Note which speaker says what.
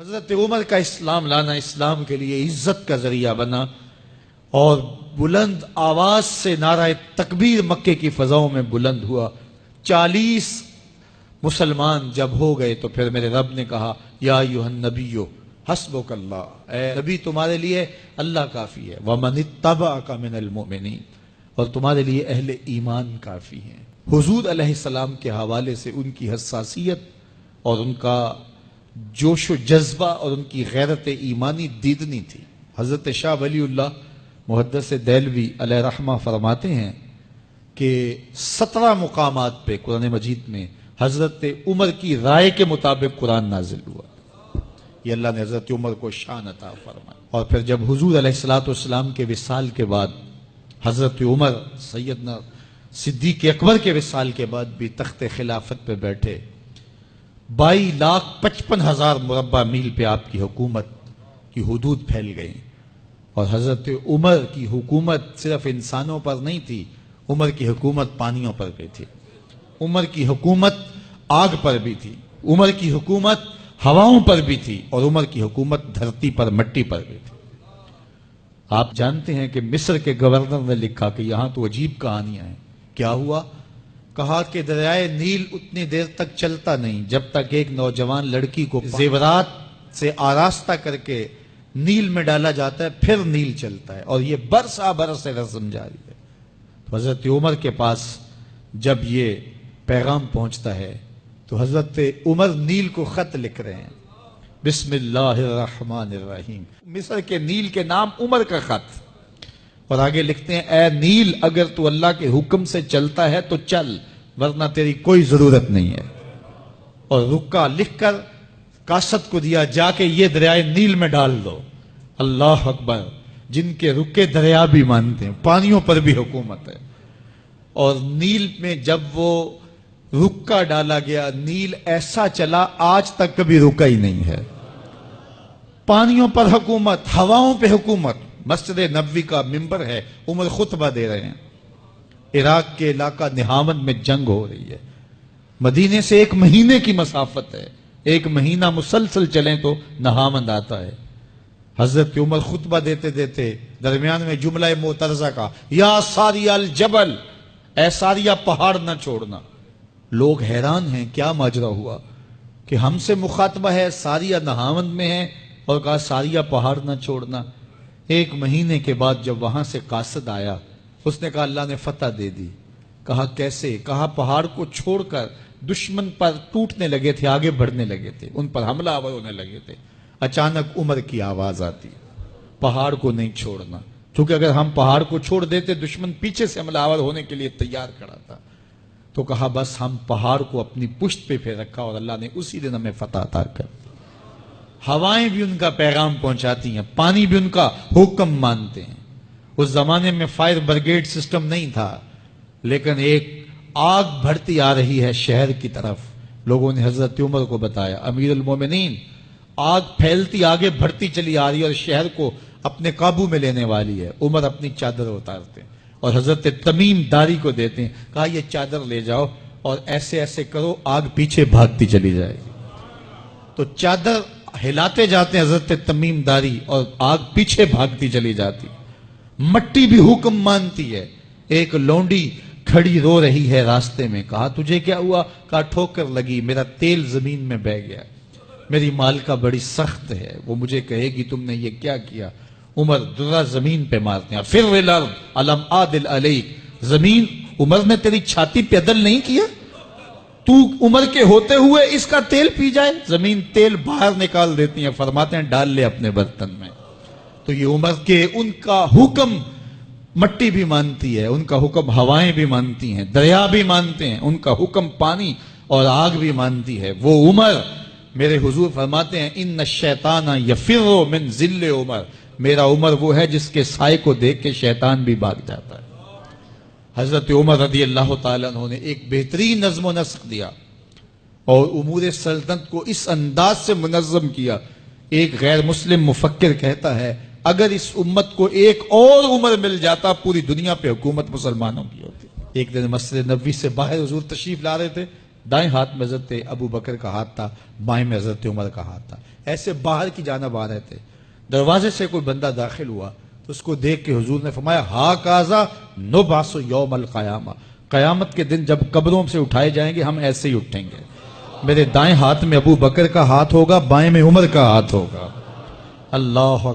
Speaker 1: حضرت عمر کا اسلام لانا اسلام کے لیے عزت کا ذریعہ بنا اور بلند آواز سے نعرہ تکبیر مکے کی فضاؤں میں بلند ہوا۔ 40 مسلمان جب ہو گئے تو پھر میرے رب نے کہا یا ایھا النبی حسبک اللہ، اے نبی تمہارے لیے اللہ کافی ہے، ومن اتبعک من المؤمنین، اور تمہارے لیے اہل ایمان کافی ہیں۔ حضور علیہ السلام کے حوالے سے ان کی حساسیت اور ان کا جوش و جذبہ اور ان کی غیرت ایمانی دیدنی تھی۔ حضرت شاہ ولی اللہ محدث دہلوی علیہ رحمہ فرماتے ہیں کہ 17 مقامات پہ قرآن مجید میں حضرت عمر کی رائے کے مطابق قرآن نازل ہوا۔ یہ اللہ نے حضرت عمر کو شان عطا فرمائی۔ اور پھر جب حضور علیہ السلام کے وصال کے بعد حضرت عمر سیدنا صدیق اکبر کے وصال کے بعد بھی تخت خلافت پہ بیٹھے، 22,55,000 مربع میل پہ آپ کی حکومت کی حدود پھیل گئی، اور حضرت عمر کی حکومت صرف انسانوں پر نہیں تھی، عمر کی حکومت پانیوں پر بھی تھی، عمر کی حکومت آگ پر بھی تھی، عمر کی حکومت ہواؤں پر بھی تھی، اور عمر کی حکومت دھرتی پر مٹی پر بھی تھی۔ آپ جانتے ہیں کہ مصر کے گورنر نے لکھا کہ یہاں تو عجیب کہانیاں ہیں۔ کیا ہوا؟ کہا کہ دریائے نیل اتنی دیر تک چلتا نہیں جب تک ایک نوجوان لڑکی کو زیورات سے آراستہ کر کے نیل میں ڈالا جاتا ہے، پھر نیل چلتا ہے، اور یہ برسا برس سے رسم جاری ہے۔ تو حضرت عمر کے پاس جب یہ پیغام پہنچتا ہے تو حضرت عمر نیل کو خط لکھ رہے ہیں، بسم اللہ الرحمن الرحیم، مصر کے نیل کے نام عمر کا خط، اور آگے لکھتے ہیں اے نیل اگر تو اللہ کے حکم سے چلتا ہے تو چل، ورنہ تیری کوئی ضرورت نہیں ہے۔ اور رکا لکھ کر کاسد کو دیا، جا کے یہ دریائے نیل میں ڈال دو۔ اللہ اکبر، جن کے رکے دریا بھی مانتے ہیں، پانیوں پر بھی حکومت ہے۔ اور نیل میں جب وہ رکا ڈالا گیا، نیل ایسا چلا آج تک کبھی رکا ہی نہیں ہے۔ پانیوں پر حکومت، ہواؤں پہ حکومت۔ مسجد نبوی کا ممبر ہے، عمر خطبہ دے رہے ہیں، عراق کے علاقہ نہاون میں جنگ ہو رہی ہے، مدینے سے 1 مہینے کی مسافت ہے، 1 مہینہ مسلسل چلیں تو نہاون آتا ہے۔ حضرت عمر خطبہ دیتے دیتے درمیان میں جملہ معترضہ کا، یا ساریہ الجبل، اے ساریہ پہاڑ نہ چھوڑنا۔ لوگ حیران ہیں کیا ماجرا ہوا کہ ہم سے مخاطبہ ہے، ساریہ نہاون میں ہے، اور کہا ساریہ پہاڑ نہ چھوڑنا۔ 1 مہینے کے بعد جب وہاں سے قاصد آیا، اس نے کہا اللہ نے فتح دے دی۔ کہا کیسے؟ کہا پہاڑ کو چھوڑ کر دشمن پر ٹوٹنے لگے تھے، آگے بڑھنے لگے تھے، ان پر حملہ آور ہونے لگے تھے۔ اچانک عمر کی آواز آتی، پہاڑ کو نہیں چھوڑنا، کیونکہ اگر ہم پہاڑ کو چھوڑ دیتے دشمن پیچھے سے حملہ آور ہونے کے لیے تیار کھڑا تھا۔ تو کہا بس ہم پہاڑ کو اپنی پشت پہ پھیر رکھا، اور اللہ نے اسی دن ہمیں فتح عطا کر۔ ہوائیں بھی ان کا پیغام پہنچاتی ہیں، پانی بھی ان کا حکم مانتے ہیں۔ اس زمانے میں فائر بریگیڈ سسٹم نہیں تھا، لیکن ایک آگ بڑھتی آ رہی ہے شہر کی طرف، لوگوں نے حضرت عمر کو بتایا، امیر المومنین آگ پھیلتی آگے بڑھتی چلی آ رہی ہے اور شہر کو اپنے قابو میں لینے والی ہے۔ عمر اپنی چادر اتارتے ہیں اور حضرت تمیم داری کو دیتے ہیں، کہا یہ چادر لے جاؤ اور ایسے ایسے کرو، آگ پیچھے بھاگتی چلی جائے گی۔ تو چادر ہلاتے جاتے ہیں حضرت تمیم داری، اور آگ پیچھے بھاگتی چلی جاتی۔ مٹی بھی حکم مانتی ہے۔ ایک لونڈی کھڑی رو رہی ہے راستے میں، کہا تجھے کیا ہوا؟ کہا ٹھوکر لگی، میرا تیل زمین میں بہہ گیا، میری مالکہ بڑی سخت ہے، وہ مجھے کہے گی تم نے یہ کیا کیا۔ عمر درہ زمین پہ مارتے ہیں، فر الارض الم عادل علیک، زمین عمر نے تیری چھاتی پہ عدل نہیں کیا؟ تو عمر کے ہوتے ہوئے اس کا تیل پی جائے؟ زمین تیل باہر نکال دیتی ہیں، فرماتے ہیں ڈال لے اپنے برتن میں۔ تو یہ عمر کے ان کا حکم مٹی بھی مانتی ہے، ان کا حکم ہوائیں بھی مانتی ہیں، دریا بھی مانتے ہیں، ان کا حکم پانی اور آگ بھی مانتی ہے۔ وہ عمر، میرے حضور فرماتے ہیں ان الشیطان یفر من ذل عمر، میرا عمر وہ ہے جس کے سائے کو دیکھ کے شیطان بھی بھاگ جاتا ہے۔ حضرت عمر رضی اللہ تعالیٰ عنہ نے ایک بہترین نظم و نسق دیا اور امور سلطنت کو اس انداز سے منظم کیا۔ ایک غیر مسلم مفکر کہتا ہے اگر اس امت کو ایک اور عمر مل جاتا پوری دنیا پہ حکومت مسلمانوں کی ہوتی۔ ایک دن مسجد نبوی سے باہر حضور تشریف لا رہے تھے، دائیں ہاتھ میں حضرت ابو بکر کا ہاتھ تھا، بائیں میں حضرت عمر کا ہاتھ تھا۔ ایسے باہر کی جانب آ رہے تھے، دروازے سے کوئی بندہ داخل ہوا تو اس کو دیکھ کے حضور نے فرمایا ہا کازا نبعث یوم القیامہ، قیامت کے دن جب قبروں سے اٹھائے جائیں گے ہم ایسے ہی اٹھیں گے، میرے دائیں ہاتھ میں ابو بکر کا ہاتھ ہوگا، بائیں میں عمر کا ہاتھ ہوگا۔ اللہ